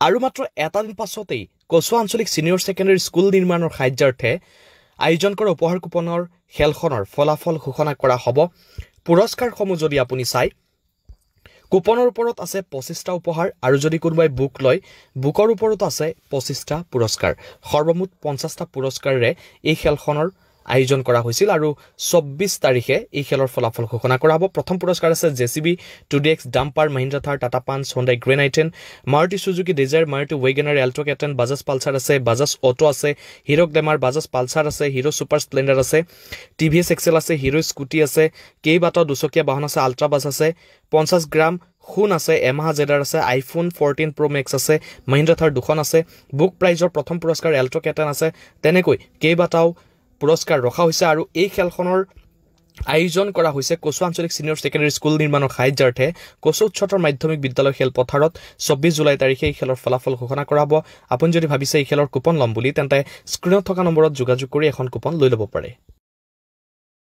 আৰু মাত্ৰ এটা দিন পাছতেই কচুৱা আঞ্চলিক ছিনিয়ৰ ছেকেণ্ডেৰী স্কুল নিৰ্মাণৰ সাহায্যাৰ্থে আয়োজন কৰা উপহাৰ কুপনৰ খেলখনৰ ফলাফল ঘোষণা কৰা হ'ব পুৰস্কাৰসমূহ যদি আপুনি চাই কুপনৰ ওপৰত আছে 25টা উপহাৰ আৰু যদি কোনোবাই বুক লয় বুকৰ ওপৰত আছে 25টা পুৰস্কাৰ সৰ্বমুঠ 50টা পুৰস্কাৰেৰে এই খেলখনৰ আয়োজন কৰা হৈছিল আৰু 24 তাৰিখে এই খেলৰ ফলাফল ঘোষণা কৰা হ'ব প্ৰথম পুৰস্কাৰ আছে JCB 2DX dumper Mahindra Thar Tata Punch Hyundai Grand i ten Maruti Suzuki Dzire Maruti Wagon R Alto K ten Bajaj Pulsar আছে বাজাজ অটো আছে হিৰো গ্লেমাৰ বাজাজ পালচাৰ আছে হিৰো সুপাৰ স্প্লেণ্ডাৰ আছে টিভিএছ এক্সেল আছে হিৰো স্কুটি আছে কেইবাটাও দুচকীয়া বাহন আছে আল্ট্ৰা বাছ আছে 50 গ্ৰাম খুন আছে এমাহা জেডাৰ আছে আইফোন 14 প্ৰ মেক্স আছে মহিন্দ্ৰা থাৰ দুখন আছে বুক প্ৰাইজৰ প্ৰথম পুৰস্কাৰ এল্টো কেটেন আছে তেনেকৈ কেইবাটাও পুৰস্কাৰ ৰখা হৈছে আৰু এই খেলখনৰ আয়োজন কৰা হৈছে কচুৱা আঞ্চলিক ছিনিয়ৰ ছেকেণ্ডেৰী স্কুল নিৰ্মাণৰ সাহায্যাৰ্থে কচু উচ্চতৰ মাধ্যমিক বিদ্যালয় খেল পথাৰত 24 জুলাই তাৰিখে এই খেলৰ ফলাফল ঘোষণা কৰা হ'ব আপুনি যদি ভাবিছে এই খেলৰ কুপন ল'ম বুলি তেন্তে স্ক্ৰীনত থকা নম্বৰত যোগাযোগ কৰি এখন কুপন লৈ ল'ব পাৰে